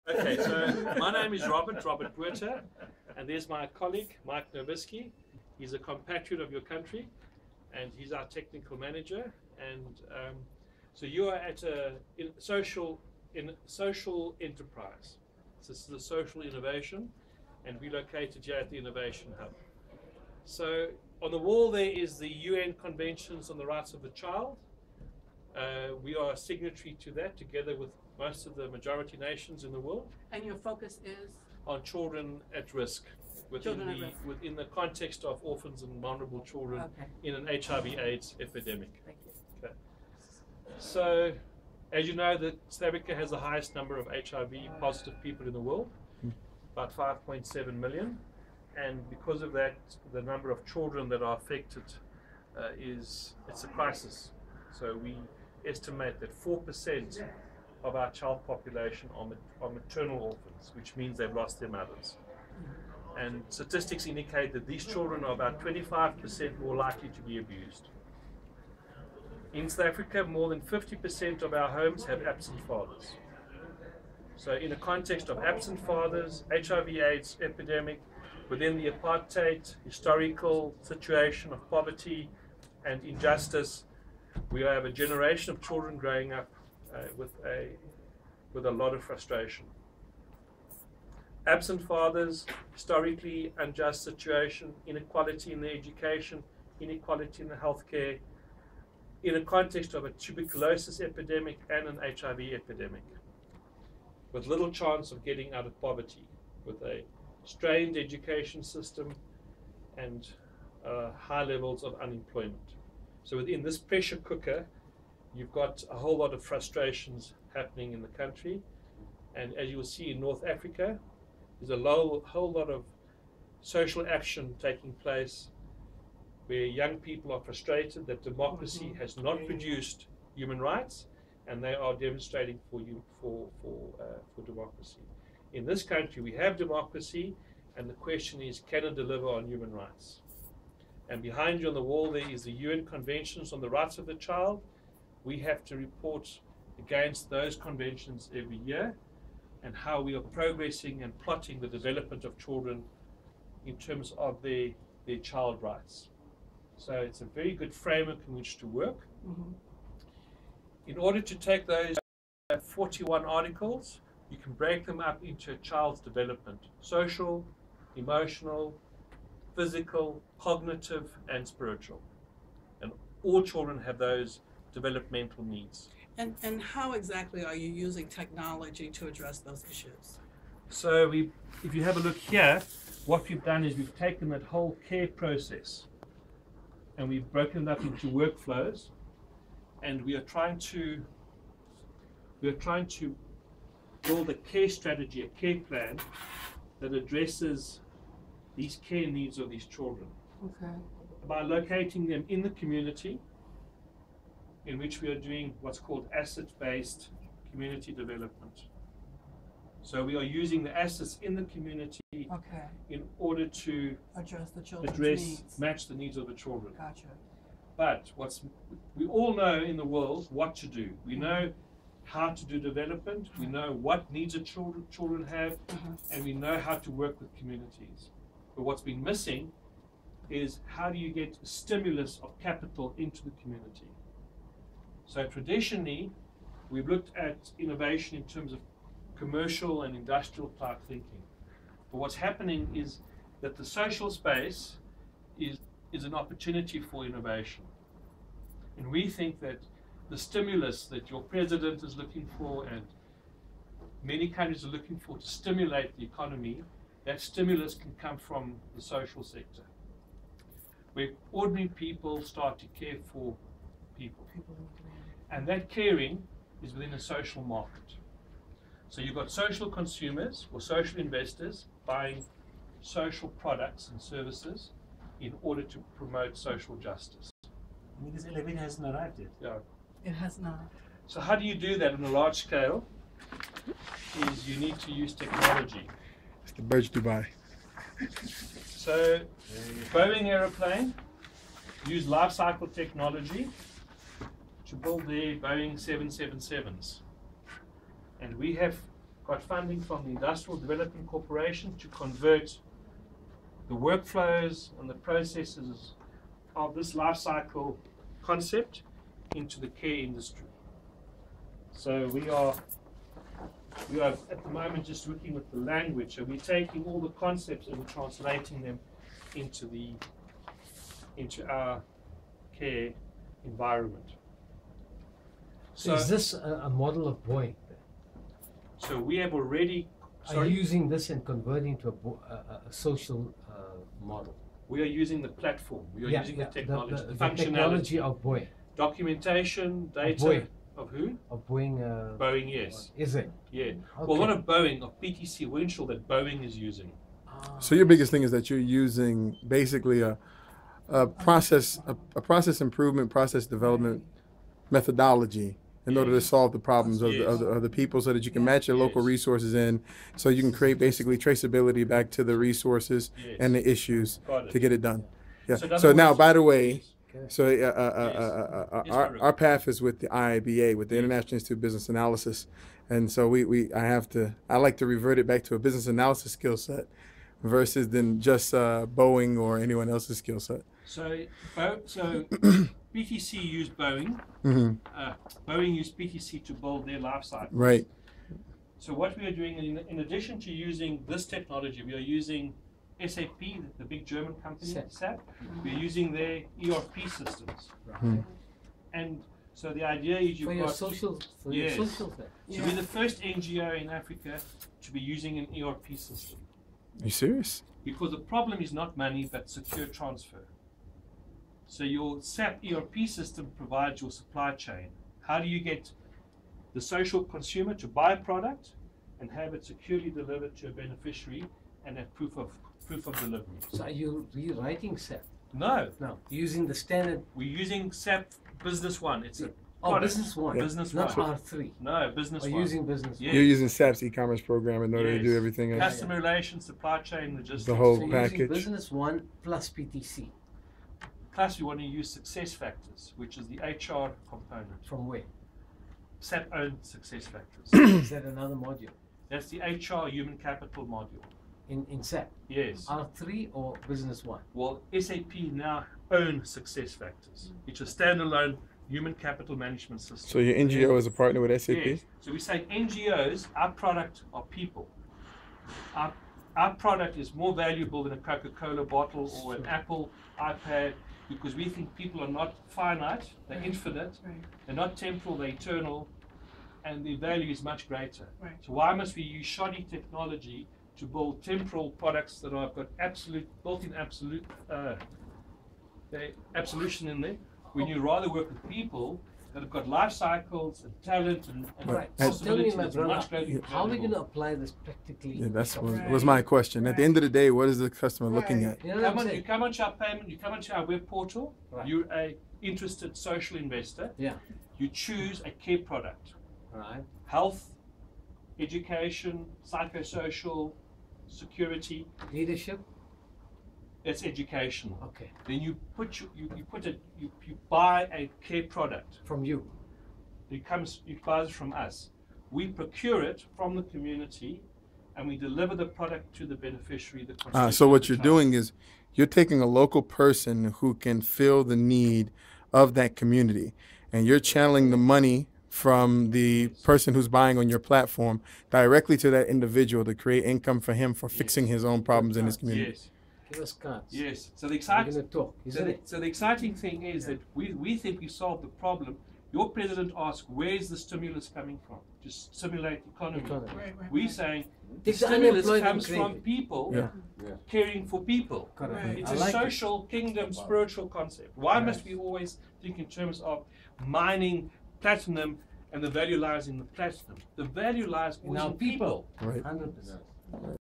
Okay, so my name is Robert Buerter, and there's my colleague, Mike Nowicki. He's a compatriot of your country, and he's our technical manager. And so you are at a social enterprise. So this is a social innovation, and we're located here at the Innovation Hub. So on the wall there is the UN Conventions on the Rights of the Child. We are a signatory to that, together with most of the majority nations in the world. And your focus is? On children at risk, within the context of orphans and vulnerable children in an HIV/AIDS epidemic. Thank you. Okay. So, as you know, South Africa has the highest number of HIV positive people in the world, about 5.7 million. And because of that, the number of children that are affected it's a crisis. So we estimate that 4% of our child population are maternal orphans, which means they've lost their mothers. And statistics indicate that these children are about 25% more likely to be abused. In South Africa, more than 50% of our homes have absent fathers. So in a context of absent fathers, HIV/AIDS epidemic, within the apartheid historical situation of poverty and injustice, we have a generation of children growing up with a lot of frustration. Absent fathers, historically unjust situation, inequality in their education, inequality in the healthcare, in a context of a tuberculosis epidemic and an HIV epidemic, with little chance of getting out of poverty, with a strained education system and high levels of unemployment. So within this pressure cooker, you've got a whole lot of frustrations happening in the country. And as you will see in North Africa, there's a whole lot of social action taking place where young people are frustrated that democracy has not produced human rights, and they are demonstrating for democracy. In this country, we have democracy, and the question is, can it deliver on human rights? And behind you on the wall there is the UN Conventions on the Rights of the Child. We have to report against those conventions every year, and how we are progressing and plotting the development of children in terms of their child rights. So it's a very good framework in which to work. In order to take those 41 articles, you can break them up into a child's development: social, emotional, physical, cognitive, and spiritual. And all children have those developmental needs. And how exactly are you using technology to address those issues? So if you have a look here, what we've done is we've taken that whole care process and we've broken it up into workflows, and we are trying to build a care strategy, a care plan that addresses these care needs of these children. Okay. By locating them in the community, in which we are doing what's called asset-based community development. So we are using the assets in the community in order to address the children's needs. Match the needs of the children. Gotcha. But we all know in the world what to do. We know how to do development, we know what needs the children have, and we know how to work with communities. But what's been missing is, how do you get stimulus of capital into the community? So traditionally, we've looked at innovation in terms of commercial and industrial type thinking. But what's happening is that the social space is an opportunity for innovation. And we think that the stimulus that your president is looking for, and many countries are looking for to stimulate the economy, that stimulus can come from the social sector, where ordinary people start to care for people. And that caring is within a social market. So you've got social consumers or social investors buying social products and services in order to promote social justice. I mean, this elevator hasn't arrived yet. Yeah. It has not. So how do you do that on a large scale? Is you need to use technology. It's the birds Dubai. So Boeing aeroplane used life cycle technology to build their Boeing 777s. And we have got funding from the Industrial Development Corporation to convert the workflows and the processes of this life cycle concept into the care industry. So we are at the moment just working with the language. So we're taking all the concepts and we're translating them into our care environment. So is this a model of Boeing? So we have already. Are you using this and converting to a social model? We are using the platform. We are using the technology, the functionality. Technology of Boeing. Documentation, data. Of Boeing. Of who? Of Boeing. Boeing, yes. Is it? Yeah. Okay. Well, not of Boeing, of PTC. We're sure that Boeing is using. So your biggest thing is that you're using basically a process improvement, process development methodology in order to solve the problems of the people, so that you can match your local resources in, so you can create basically traceability back to the resources and the issues to get it done. Yeah. So now, by the way, so our path is with the IIBA, with the International Institute of Business Analysis, and so I like to revert it back to a business analysis skill set versus than just Boeing or anyone else's skill set. So PTC used Boeing. Mm-hmm. Boeing used PTC to build their life cycle. Right. So what we are doing, in addition to using this technology, we are using SAP, the big German company, SAP. We're using their ERP systems. Right. And so the idea is you've got social yes. your social thing. So we're the first NGO in Africa to be using an ERP system. Are you serious? Because the problem is not money, but secure transfer. So your SAP ERP system provides your supply chain. How do you get the social consumer to buy a product and have it securely delivered to a beneficiary and have proof of delivery? So are you rewriting SAP? No. No. Using the standard. We're using SAP Business One. It's a Oh, product. Business One. Yeah. Business Not One. R3. No, Business Are One. using Business Yes. One. You're using SAP's e-commerce program in order to do everything else. Customer relations, supply chain, logistics. The whole So you're package. using Business One plus PTC. Plus, we want to use success factors, which is the HR component. From where? SAP owned success factors. Is that another module? That's the HR human capital module. In SAP? Yes. R3 or Business One? Well, SAP now own success factors, which is standalone human capital management system. So your NGO is a partner with SAP? Yes. So we say NGOs, our product are people. Our product is more valuable than a Coca-Cola bottle or an Apple iPad, because we think people are not finite, they're infinite, they're not temporal, they're eternal, and their value is much greater. So why must we use shoddy technology to build temporal products that have got built-in absolution in there, when you rather work with people that have got life cycles and talent and Right. So tell me, possibilities my that's brother, much greater. how are we going to apply this practically? Yeah, was my question. At the end of the day, what is the customer looking at? You know what I'm You saying? come onto our payment, you come onto our web portal, Right. you're a interested social investor, Yeah. you choose a care product. Right. Health, education, psychosocial, security, Leadership. it's educational. Okay. Then you buy a care product. From you. You buy it from us. We procure it from the community, and we deliver the product to the beneficiary. The consumer, So what the you're child. doing is you're taking a local person who can fill the need of that community, and you're channeling the money from the person who's buying on your platform directly to that individual to create income for him for fixing his own problems in his community. Yes. Give us cards. Yes. So the We're exciting. going to talk, isn't it? So the exciting thing is that we think we solved the problem. Your president asked, where's the stimulus coming from? To stimulate the economy. We're saying the Take the stimulus unemployed comes and from create it. people Yeah. caring for people. Correct. It's I a like it. social kingdom, spiritual concept. Why must we always think in terms of mining platinum and the value lies in the platinum? The value lies In always our in people. Right. 100%.